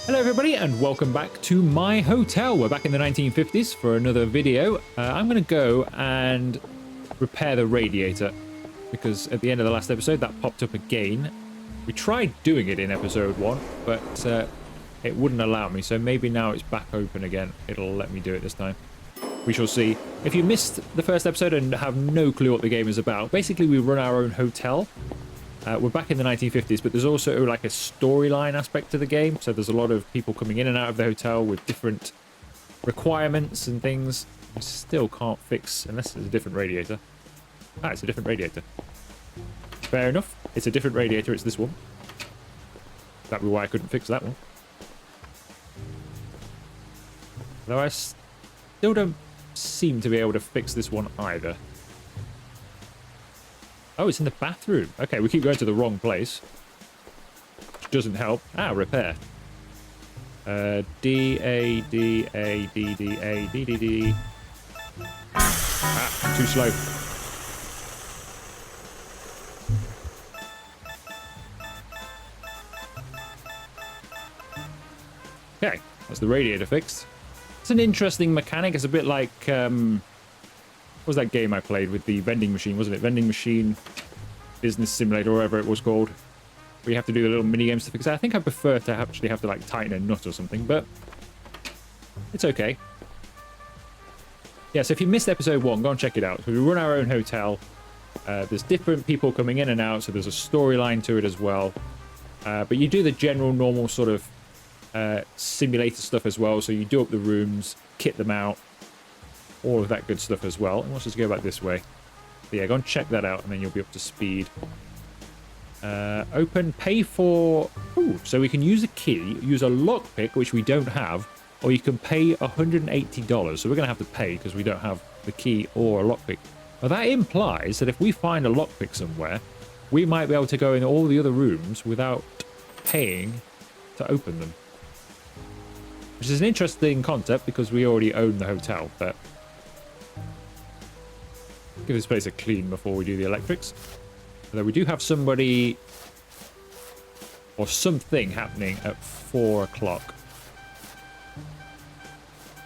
Hello everybody and welcome back to my hotel. We're back in the 1950s for another video. I'm going to go and repair the radiator because at the end of the last episode that popped up again. We tried doing it in episode 1 but it wouldn't allow me, so maybe now it's back open again. It'll let me do it this time. We shall see. If you missed the first episode and have no clue what the game is about, basically we run our own hotel. We're back in the 1950s, but there's also like a storyline aspect to the game. So there's a lot of people coming in and out of the hotel with different requirements and things. We still can't fix, unless it's a different radiator. Ah, it's a different radiator. Fair enough. It's a different radiator. It's this one. That'd be why I couldn't fix that one. Though I still don't seem to be able to fix this one either. Oh, it's in the bathroom. Okay, we keep going to the wrong place. Which doesn't help. Ah, repair. D-A-D-A-D-D-A-D-D-D. Ah, too slow. Okay, that's the radiator fixed. It's an interesting mechanic. It's a bit like... what was that game I played with the vending machine, wasn't it? Vending machine business simulator, or whatever it was called. We have to do the little mini games to fix it. I think I prefer to actually have to like tighten a nut or something, but it's okay. Yeah, so if you missed episode 1, go and check it out. So we run our own hotel. There's different people coming in and out, so there's a storyline to it as well. But you do the general normal sort of simulator stuff as well. So you do up the rooms, kit them out, all of that good stuff as well. And let's just go back this way. But yeah, go and check that out and then you'll be up to speed. Open, pay for... Ooh, so we can use a key, use a lockpick, which we don't have, or you can pay $180. So we're going to have to pay because we don't have the key or a lockpick. But that implies that if we find a lockpick somewhere, we might be able to go in all the other rooms without paying to open them. Which is an interesting concept because we already own the hotel, but... give this place a clean before we do the electrics. Although we do have somebody or something happening at 4 o'clock.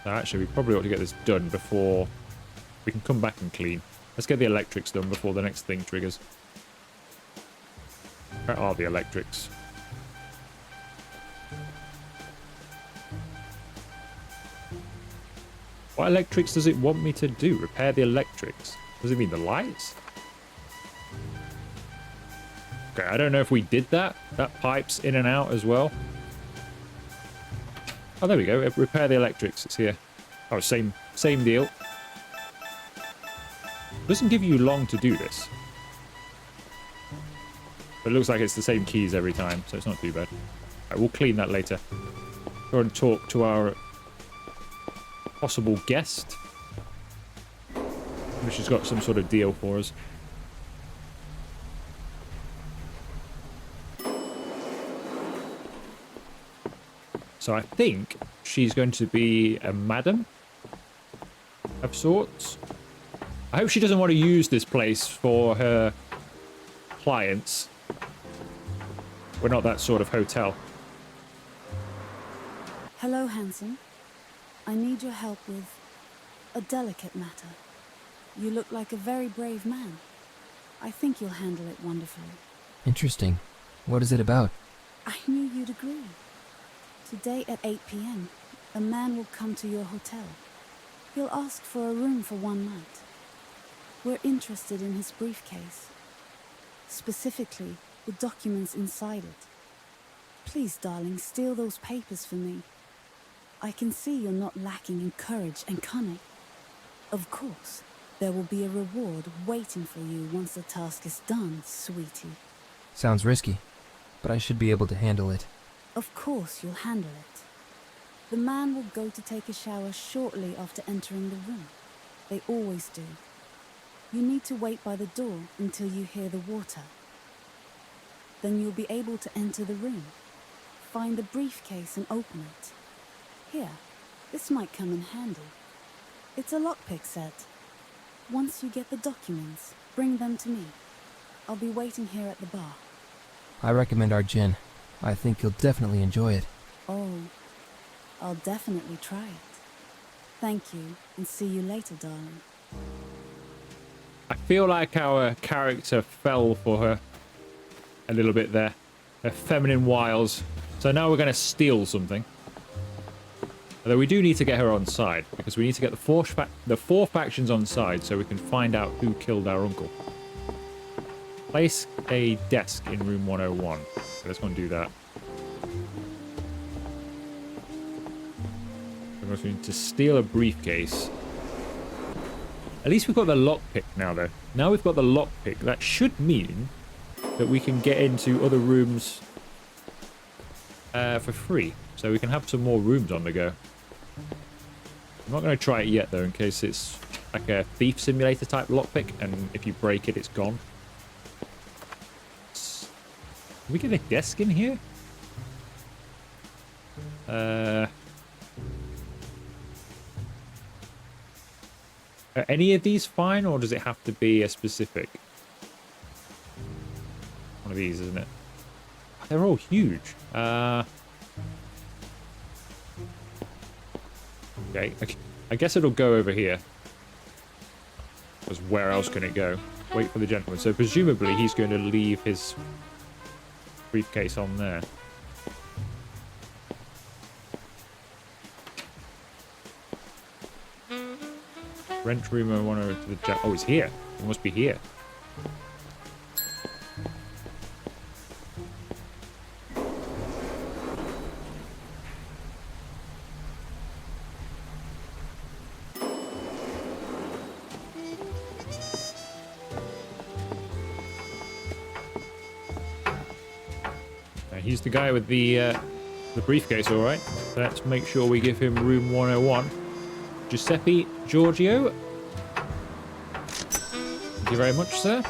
So actually, we probably ought to get this done before we can come back and clean. Let's get the electrics done before the next thing triggers. Where are the electrics? What electrics does it want me to do? Repair the electrics. Does it mean the lights? Okay, I don't know if we did that. That pipe's in and out as well. Oh, there we go. Repair the electrics. It's here. Oh, same deal. Doesn't give you long to do this. But it looks like it's the same keys every time, so it's not too bad. Right, we'll clean that later. Go and talk to our possible guest, which has got some sort of deal for us. So I think she's going to be a madam of sorts. I hope she doesn't want to use this place for her clients. We're not that sort of hotel. Hello, handsome. I need your help with a delicate matter. You look like a very brave man. I think you'll handle it wonderfully. Interesting. What is it about? I knew you'd agree. Today at 8 p.m., a man will come to your hotel. He'll ask for a room for one night. We're interested in his briefcase. Specifically, the documents inside it. Please, darling, steal those papers for me. I can see you're not lacking in courage and cunning. Of course, there will be a reward waiting for you once the task is done, sweetie. Sounds risky, but I should be able to handle it. Of course you'll handle it. The man will go to take a shower shortly after entering the room. They always do. You need to wait by the door until you hear the water. Then you'll be able to enter the room, find the briefcase and open it. Here, this might come in handy. It's a lockpick set. Once you get the documents, bring them to me. I'll be waiting here at the bar. I recommend our gin. I think you'll definitely enjoy it. Oh, I'll definitely try it. Thank you, and see you later, darling. I feel like our character fell for her a little bit there. Her feminine wiles. So now we're going to steal something. Although we do need to get her on side, because we need to get the four factions on side so we can find out who killed our uncle. Place a desk in room 101. Okay, let's go and do that. We're going to steal a briefcase. At least we've got the lockpick now, though. Now we've got the lockpick. That should mean that we can get into other rooms for free. So we can have some more rooms on the go. I'm not going to try it yet, though, in case it's like a thief simulator type lockpick, and if you break it, it's gone. Can we get a desk in here? Are any of these fine, or does it have to be a specific? One of these, isn't it? They're all huge. Okay, I guess it'll go over here. Because where else can it go? Wait for the gentleman. So presumably he's going to leave his briefcase on there. Rent room 102 to the oh, it's here. It must be here. He's the guy with the briefcase, all right. Let's make sure we give him room 101. Giuseppe Giorgio. Thank you very much, sir.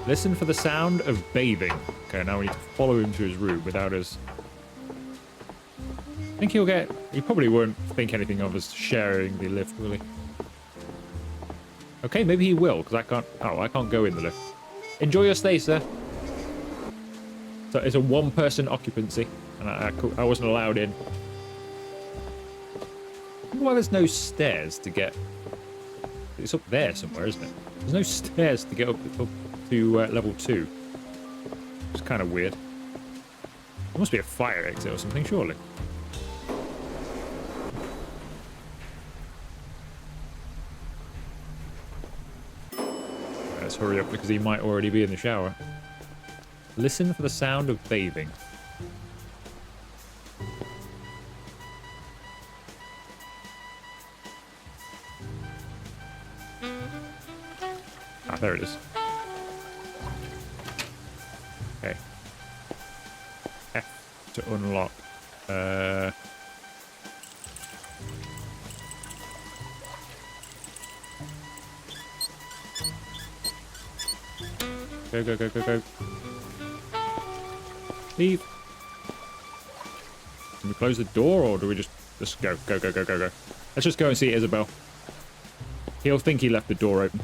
Listen for the sound of bathing. Okay, now we need to follow him to his room without us. I think he probably won't think anything of us sharing the lift, will he? Okay, maybe he will, because I can't go in the lift. Enjoy your stay, sir. So it's a one-person occupancy, and I wasn't allowed in. I wonder why there's no stairs to get... It's up there somewhere, isn't it? There's no stairs to get up to level 2. It's kind of weird. There must be a fire exit or something, surely. Let's hurry up because he might already be in the shower. Listen for the sound of bathing. Ah, there it is. Okay. F to unlock. Go, go, go, go, go. Leave. Can we close the door, or do we just go, go, go, go, go, go? Let's just go and see Isabel. He'll think he left the door open.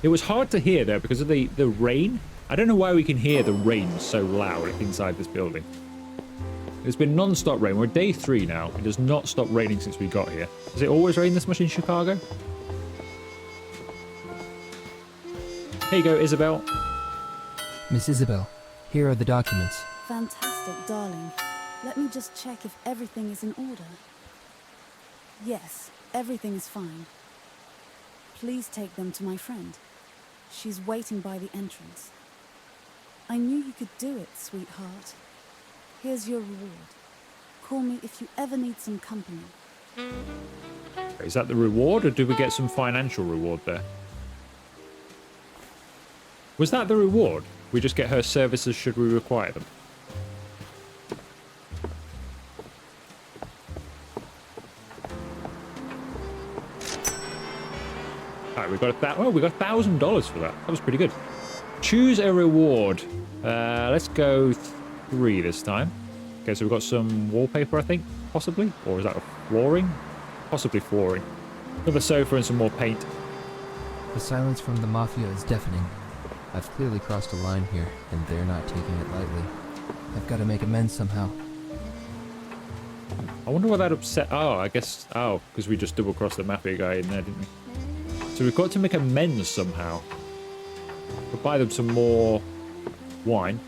It was hard to hear there because of the rain. I don't know why we can hear the rain so loud inside this building. It's been non-stop rain. We're day 3 now. It does not stop raining since we got here. Does it always rain this much in Chicago? Here you go, Isabel. Miss Isabel, here are the documents. Fantastic, darling. Let me just check if everything is in order. Yes, everything is fine. Please take them to my friend. She's waiting by the entrance. I knew you could do it, sweetheart. Here's your reward. Call me if you ever need some company. Is that the reward, or did we get some financial reward there? Was that the reward? We just get her services should we require them. Alright, we got $1,000 for that. That was pretty good. Choose a reward. Let's go 3 this time. Okay, so we've got some wallpaper, I think, possibly, or is that a flooring? Possibly flooring. Another sofa and some more paint. The silence from the Mafia is deafening. I've clearly crossed a line here, and they're not taking it lightly. I've got to make amends somehow. I wonder what that upset... Oh, I guess... Oh, because we just double-crossed the Mafia guy in there, didn't we? So we've got to make amends somehow. We'll buy them some more wine.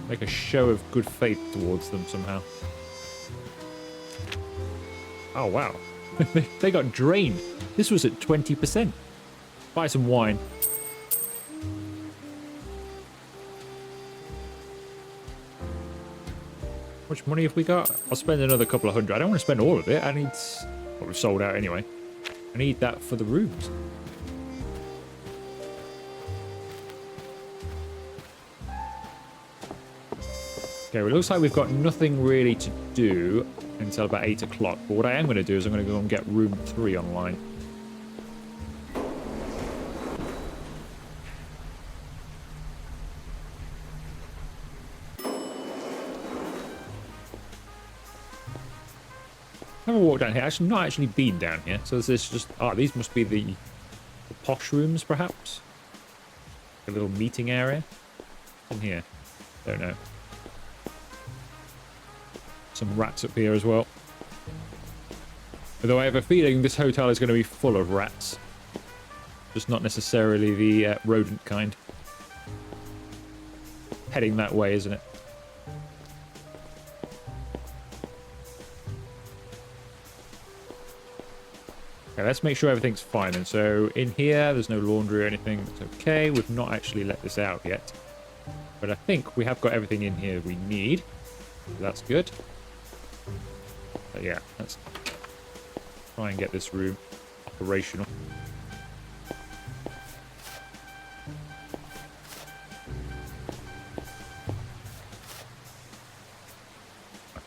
Make a show of good faith towards them somehow. Oh, wow. They got drained. This was at 20%. Buy some wine. How much money have we got? I'll spend another couple of hundred. I don't want to spend all of it. I need... Well, we've sold out anyway. I need that for the rooms. Okay, well, it looks like we've got nothing really to do until about 8 o'clock. But what I am going to do is I'm going to go and get room 3 online. Never walked down here. Actually, not actually been down here. So this is just... Ah, these must be the posh rooms, perhaps? A little meeting area. In here. Don't know. Some rats up here as well. Although I have a feeling this hotel is going to be full of rats. Just not necessarily the rodent kind. Heading that way, isn't it? Okay, let's make sure everything's fine. And so in here, there's no laundry or anything. It's okay. We've not actually let this out yet. But I think we have got everything in here we need. So that's good. But yeah, let's try and get this room operational.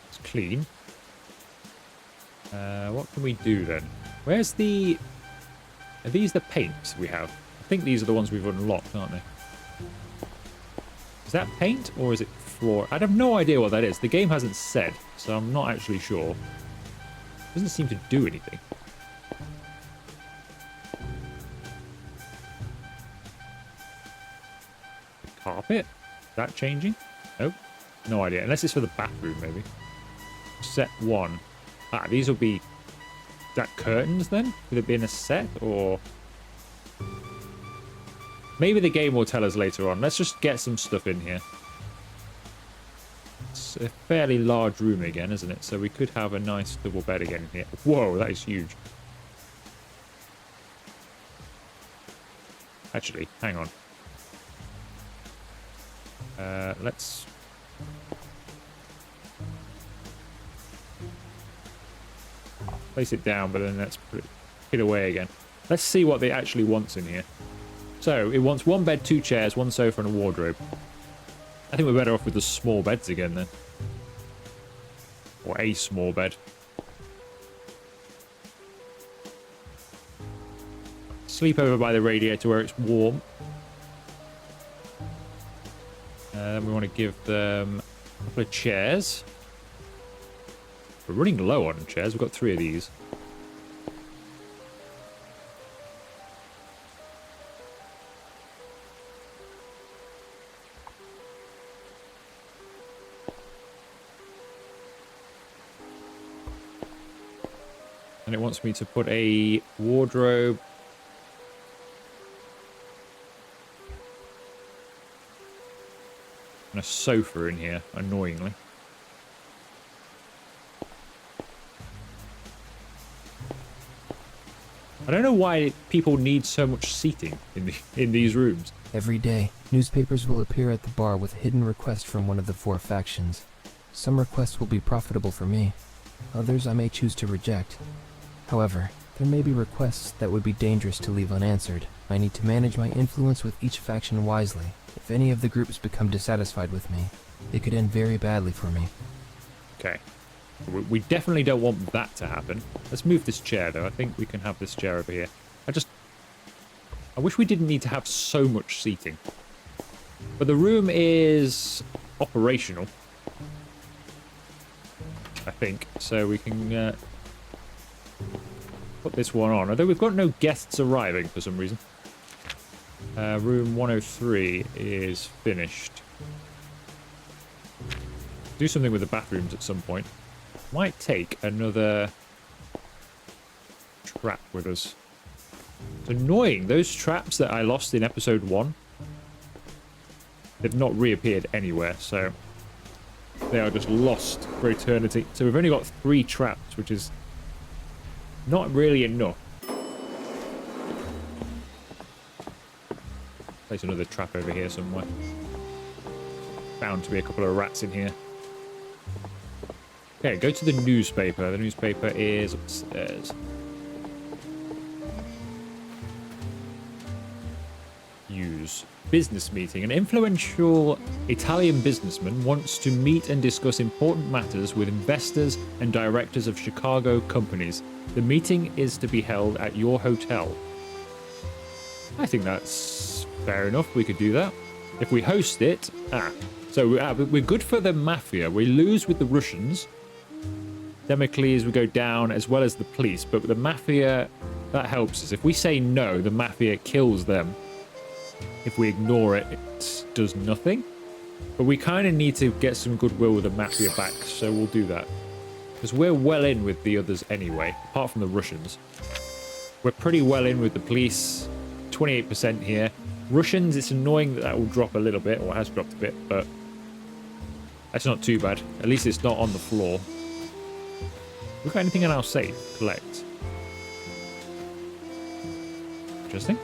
It's clean. What can we do then? Where's the... Are these the paints we have? I think these are the ones we've unlocked, aren't they? Is that paint or is it floor? I have no idea what that is. The game hasn't said, so I'm not actually sure. It doesn't seem to do anything. The carpet? Is that changing? Nope. No idea. Unless it's for the bathroom, maybe. Set 1. Ah, these will be... Is that curtains then? Would it be in a set or... Maybe the game will tell us later on. Let's just get some stuff in here. It's a fairly large room again, isn't it? So we could have a nice double bed again in here. Whoa, that is huge. Actually, hang on. Let's... place it down, but then let's put it away again. Let's see what it actually wants in here. So, it wants 1 bed, 2 chairs, 1 sofa, and a wardrobe. I think we're better off with the small beds again, then. Or a small bed. Sleep over by the radiator where it's warm. Then we want to give them a couple of chairs. We're running low on chairs. We've got 3 of these. And it wants me to put a wardrobe. And a sofa in here, annoyingly. I don't know why people need so much seating in these rooms. Every day, newspapers will appear at the bar with hidden requests from one of the 4 factions. Some requests will be profitable for me. Others I may choose to reject. However, there may be requests that would be dangerous to leave unanswered. I need to manage my influence with each faction wisely. If any of the groups become dissatisfied with me, it could end very badly for me. Okay. We definitely don't want that to happen. Let's move this chair, though. I think we can have this chair over here. I wish we didn't need to have so much seating. But the room is operational. I think. So we can put this one on. Although we've got no guests arriving for some reason. Room 103 is finished. Do something with the bathrooms at some point. Might take another trap with us. It's annoying. Those traps that I lost in episode 1, they've not reappeared anywhere, so they are just lost for eternity. So we've only got 3 traps, which is not really enough. Place another trap over here somewhere. Bound to be a couple of rats in here. Okay, go to the newspaper. The newspaper is upstairs. Use. Business meeting. An influential Italian businessman wants to meet and discuss important matters with investors and directors of Chicago companies. The meeting is to be held at your hotel. I think that's fair enough. We could do that. If we host it... So we're good for the Mafia. We lose with the Russians. Democles, we go down, as well as the police. But with the Mafia, that helps us. If we say no, the Mafia kills them. If we ignore it, it does nothing. But we kind of need to get some goodwill with the Mafia back, so we'll do that. Because we're well in with the others anyway, apart from the Russians. We're pretty well in with the police. 28% here. Russians, it's annoying that that will drop a little bit, or has dropped a bit, but that's not too bad. At least it's not on the floor. We got anything in our safe? Collect. Interesting.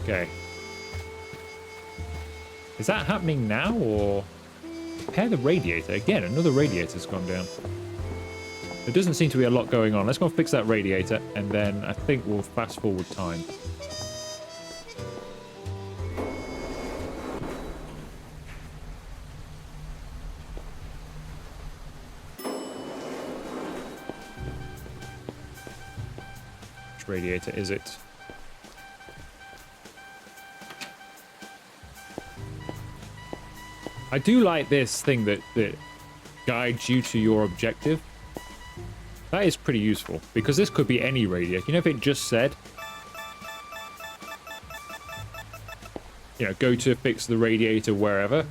Okay. Is that happening now, or repair the radiator? Again, another radiator's gone down. There doesn't seem to be a lot going on. Let's go and fix that radiator, and then I think we'll fast forward time. Which radiator is it? I do like this thing that guides you to your objective. That is pretty useful, because this could be any radiator. You know, if it just said, you know, go to fix the radiator wherever,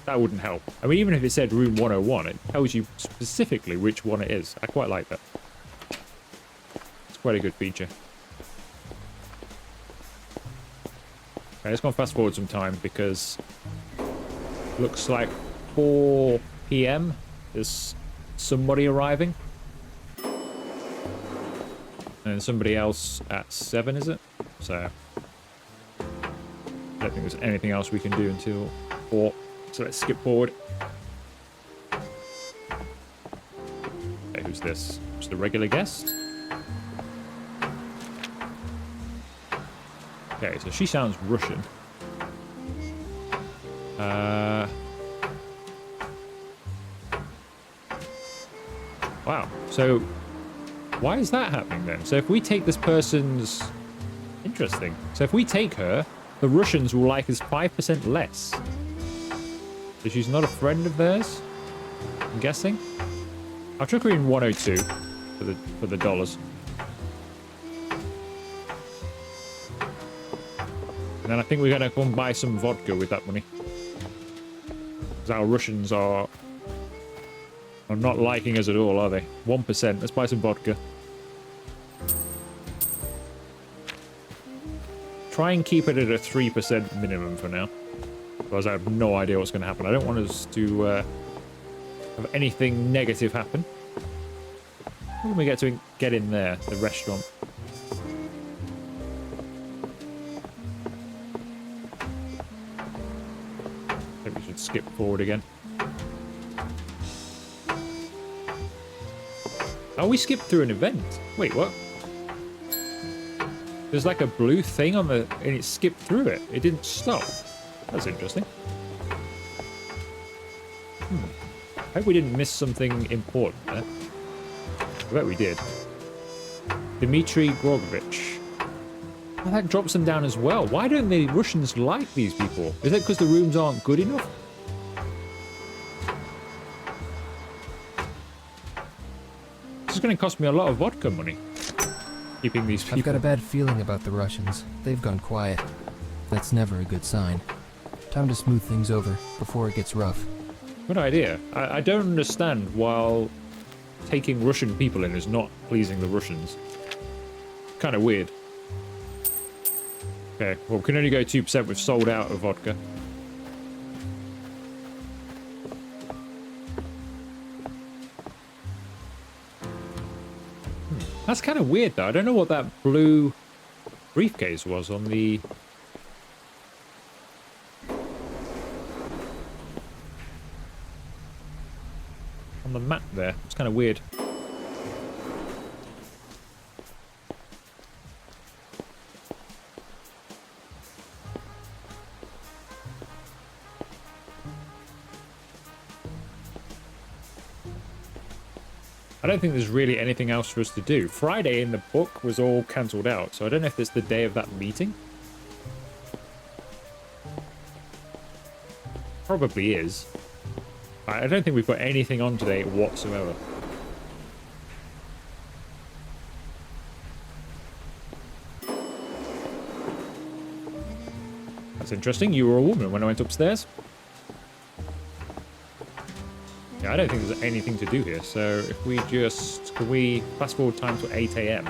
that wouldn't help. I mean, even if it said room 101, it tells you specifically which one it is. I quite like that. It's quite a good feature. Okay, let's go and fast forward some time, because looks like 4 PM. There's somebody arriving. And somebody else at 7, is it? So I don't think there's anything else we can do until 4. So let's skip forward. Okay, who's this? Just a regular guest? Okay, so she sounds Russian. Wow. So why is that happening then? So if we take this person's... Interesting. So if we take her, the Russians will like us 5% less. So she's not a friend of theirs? I'm guessing. I'll chuck her in 102 for the dollars. And then I think we're going to go and buy some vodka with that money. Because our Russians are not liking us at all, are they? 1%. Let's buy some vodka. Try and keep it at a 3% minimum for now. Otherwise I have no idea what's going to happen. I don't want us to have anything negative happen. How can we get in there? The restaurant. I think we should skip forward again. Oh, we skipped through an event. Wait, what? There's like a blue thing on the... and it skipped through it. It didn't stop. That's interesting. I hope we didn't miss something important there. I bet we did. Dmitry Grogovich. Oh, that drops them down as well. Why don't the Russians like these people? Is it because the rooms aren't good enough? This is going to cost me a lot of vodka money. Keeping these people. I've got a bad feeling about the Russians. They've gone quiet. That's never a good sign. Time to smooth things over before it gets rough. Good idea. I don't understand why taking Russian people in is not pleasing the Russians. Kind of weird. Okay, well, we can only go 2%. We've sold out of vodka. That's kind of weird, though. I don't know what that blue briefcase was on the... on the map there. It's kind of weird. I don't think there's really anything else for us to do. Friday in the book was all cancelled out, so I don't know if it's the day of that meeting. Probably is. I don't think we've got anything on today whatsoever. That's interesting. You were a woman when I went upstairs. Yeah, I don't think there's anything to do here. So if we just... Can we fast forward time to 8 a.m.?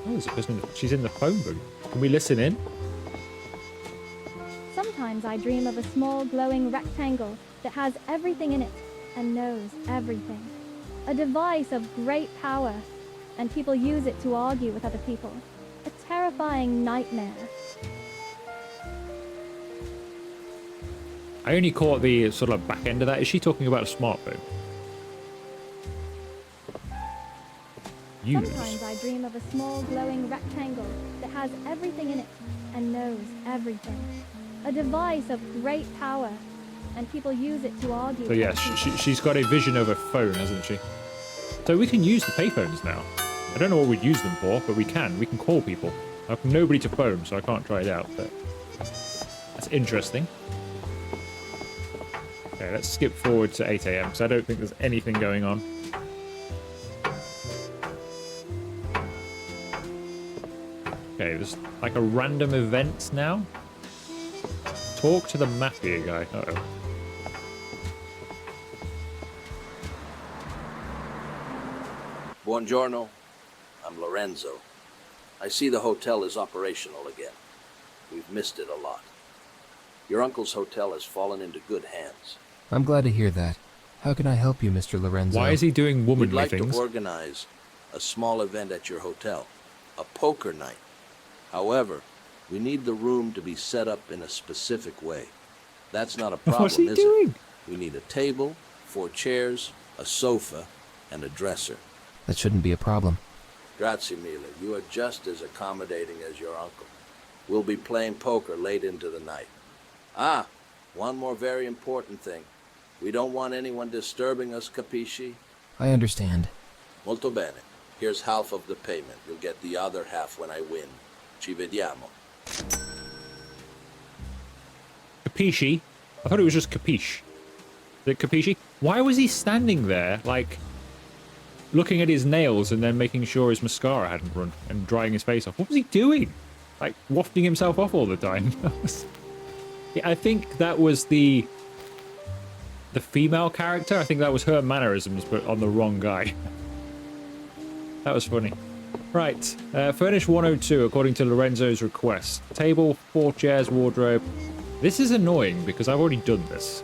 Oh, there's a person... She's in the phone booth. Can we listen in? Sometimes I dream of a small glowing rectangle that has everything in it and knows everything. A device of great power, and people use it to argue with other people. A terrifying nightmare. I only caught the sort of back end of that. Is she talking about a smartphone? Use. Sometimes I dream of a small glowing rectangle that has everything in it and knows everything. A device of great power, and people use it to argue. So yes, she's got a vision of a phone, hasn't she? So we can use the payphones now. I don't know what we'd use them for, but we can. We can call people. I have nobody to phone, so I can't try it out, but that's interesting. Okay, let's skip forward to 8 a.m. because I don't think there's anything going on. Okay, there's like a random event now. Talk to the Mafia guy. Uh-oh. Buongiorno. I'm Lorenzo. I see the hotel is operational again. We've missed it a lot. Your uncle's hotel has fallen into good hands. I'm glad to hear that. How can I help you, Mr. Lorenzo? Why is he doing We'd womanly like things? to organize a small event at your hotel. A poker night. However, we need the room to be set up in a specific way. That's not a problem, What's he is doing? it? We need a table, 4 chairs, a sofa, and a dresser. That shouldn't be a problem. Grazie mille. You are just as accommodating as your uncle. We'll be playing poker late into the night. Ah, one more very important thing. We don't want anyone disturbing us, capisci? I understand. Molto bene. Here's half of the payment. You'll get the other half when I win. Ci vediamo. Capisci? I thought it was just capiche. Is it capisci? Why was he standing there, like, looking at his nails and then making sure his mascara hadn't run and drying his face off? What was he doing? Like, wafting himself off all the time? Yeah, I think that was the female character. I think that was her mannerisms, but on the wrong guy. That was funny. Right, furnish 102 according to Lorenzo's request. Table, 4 chairs, wardrobe. This is annoying because I've already done this.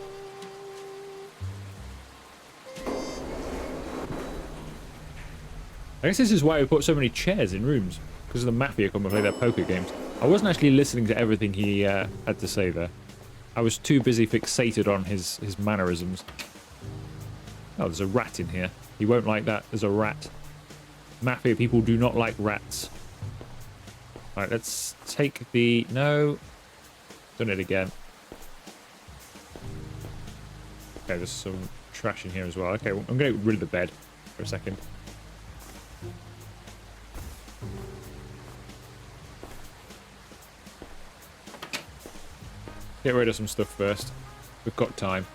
I guess this is why we put so many chairs in rooms, because the Mafia come and play their poker games. I wasn't actually listening to everything he had to say there. I was too busy fixated on his mannerisms. Oh, there's a rat in here. He won't like that. There's a rat. Mafia people do not like rats. Alright, let's take the... No. Done it again. Okay, there's some trash in here as well. Okay, I'm going to get rid of the bed for a second. Get rid of some stuff first. We've got time.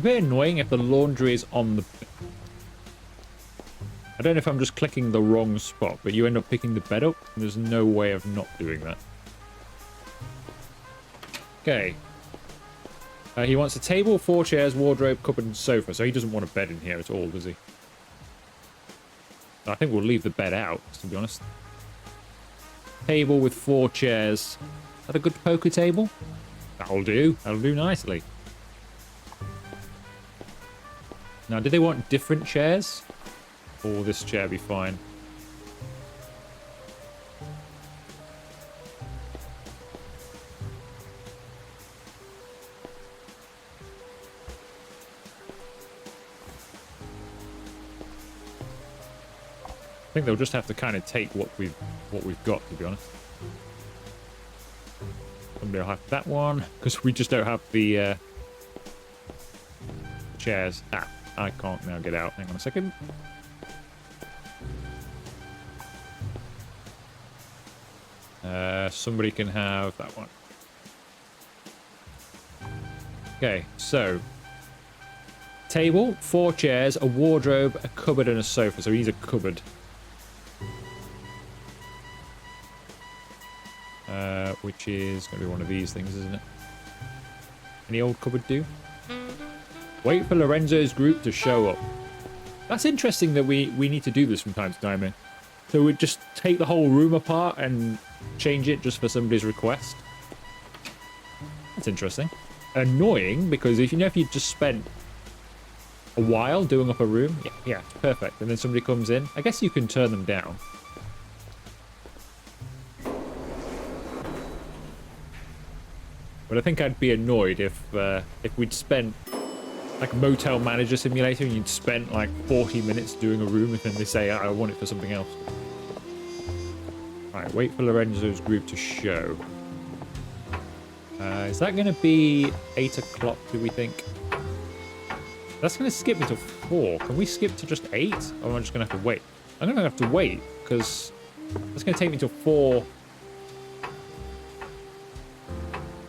bit annoying if the laundry is on the... I don't know if I'm just clicking the wrong spot, but you end up picking the bed up, and there's no way of not doing that. Okay. He wants a table, 4 chairs, wardrobe, cupboard, and sofa, so he doesn't want a bed in here at all, does he? I think we'll leave the bed out, to be honest. Table with 4 chairs. Is that a good poker table? That'll do. That'll do nicely. Now, do they want different chairs? Or will this chair be fine? I think they'll just have to kind of take what we've got, to be honest. Somebody will have that one because we just don't have the chairs. Ah, I can't now get out. Hang on a second. Somebody can have that one. Okay, so table, 4 chairs, a wardrobe, a cupboard, and a sofa. So he needs a cupboard. Which is going to be one of these things, isn't it? Any old cupboard do? Wait for Lorenzo's group to show up. That's interesting that we need to do this from time to time, man. So we just take the whole room apart and change it just for somebody's request. That's interesting. Annoying, because if you just spent a while doing up a room, yeah, it's perfect. And then somebody comes in. I guess you can turn them down. But I think I'd be annoyed if we'd spent like a motel manager simulator and you'd spent like 40 minutes doing a room and then they say, I want it for something else. Alright, wait for Lorenzo's group to show. Is that going to be 8 o'clock, do we think? That's going to skip me to 4. Can we skip to just 8? Or am I just going to have to wait? I'm going to have to wait because that's going to take me till 4.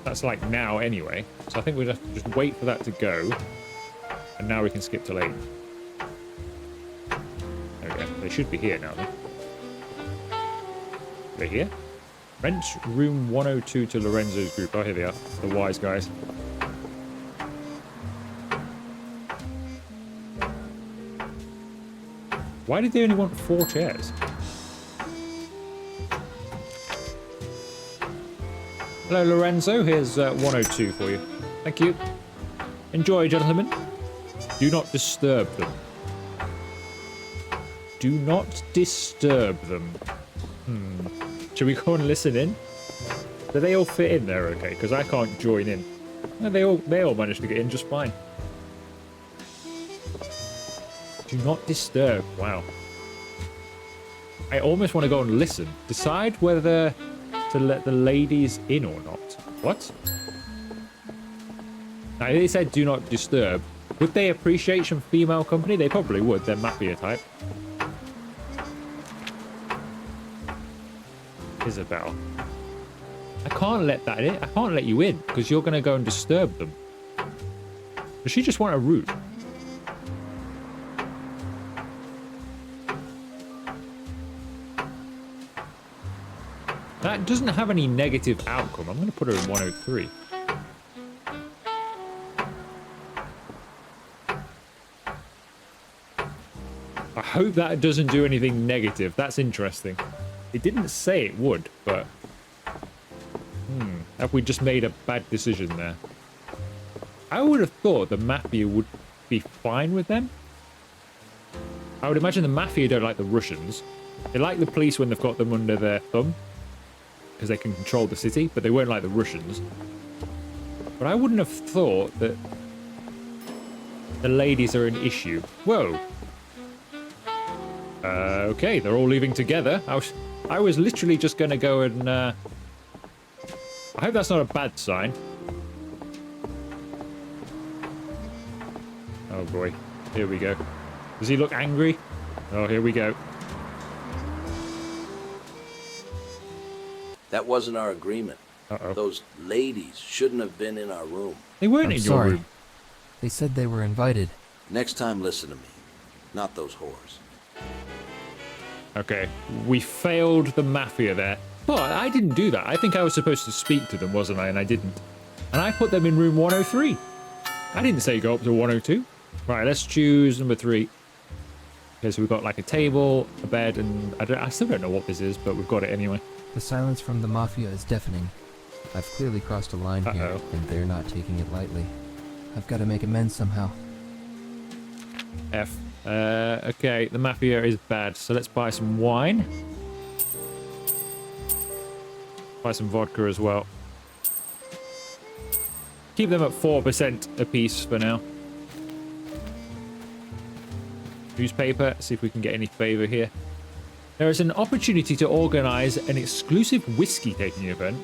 That's like now anyway. So I think we'll have to just wait for that to go. And now we can skip till 8. There we go. They should be here now then. They're here? Rent room 102 to Lorenzo's group. Oh, here they are. The wise guys. Why did they only want 4 chairs? Hello, Lorenzo. Here's 102 for you. Thank you. Enjoy, gentlemen. Do not disturb them. Do not disturb them. Should we go and listen in? Do they all fit in there okay? Because I can't join in. No, they all managed to get in just fine. Do not disturb. Wow. I almost want to go and listen. Decide whether to let the ladies in or not. What? Now, they said do not disturb. Would they appreciate some female company? They probably would. They're Mafia type. Isabel. I can't let that in. I can't let you in because you're going to go and disturb them. Does she just want a room? That doesn't have any negative outcome. I'm going to put her in 103. I hope that doesn't do anything negative. That's interesting. It didn't say it would, but... have we just made a bad decision there? I would have thought the Mafia would be fine with them. I would imagine the Mafia don't like the Russians. They like the police when they've got them under their thumb, because they can control the city, but they won't like the Russians. But I wouldn't have thought that the ladies are an issue. Whoa. Okay, they're all leaving together. I was literally just going to go and... I hope that's not a bad sign. Oh boy. Here we go. Does he look angry? Oh, here we go. That wasn't our agreement. Uh-oh. Those ladies shouldn't have been in our room. They weren't I'm in sorry. your room. They said they were invited. Next time, listen to me. Not those whores. Okay, we failed the Mafia there. But I didn't do that. I think I was supposed to speak to them, wasn't I? And I didn't. And I put them in room 103. I didn't say go up to 102. Right, let's choose number 3. Okay, so we've got like a table, a bed, and I still don't know what this is, but we've got it anyway. The silence from the Mafia is deafening. I've clearly crossed a line here, Uh-oh. and they're not taking it lightly. I've got to make amends somehow. F. Okay, the Mafia is bad, so let's buy some wine. Buy some vodka as well. Keep them at 4% apiece for now. Newspaper, see if we can get any favor here. There is an opportunity to organize an exclusive whiskey tasting event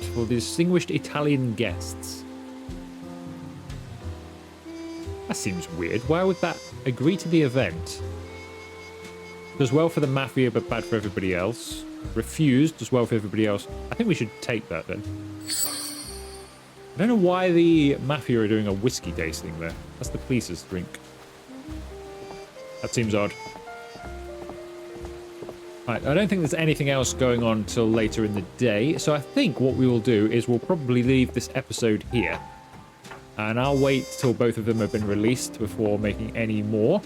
for distinguished Italian guests. That seems weird. Why would that agree to the event? Does well for the Mafia but bad for everybody else. Refused, does well for everybody else. I think we should take that then. I don't know why the Mafia are doing a whiskey tasting there. That's the police's drink. That seems odd. Right, I don't think there's anything else going on till later in the day, so I think what we will do is we'll probably leave this episode here. And I'll wait till both of them have been released before making any more.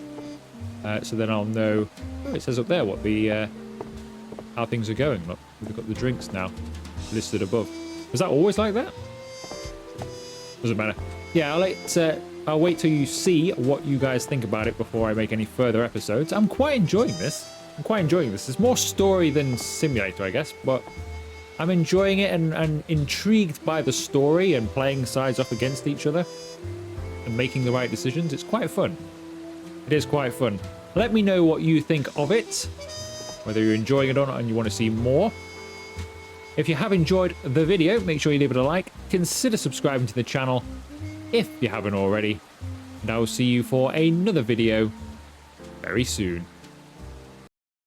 So then I'll know... Oh, it says up there what the... how things are going. Look, we've got the drinks now listed above. Was that always like that? Doesn't matter. Yeah, I'll wait till you see what you guys think about it before I make any further episodes. I'm quite enjoying this. It's more story than simulator, I guess, but I'm enjoying it and intrigued by the story and playing sides off against each other and making the right decisions. It's quite fun. It is quite fun. Let me know what you think of it, whether you're enjoying it or not and you want to see more. If you have enjoyed the video, make sure you leave it a like. Consider subscribing to the channel if you haven't already. And I will see you for another video very soon.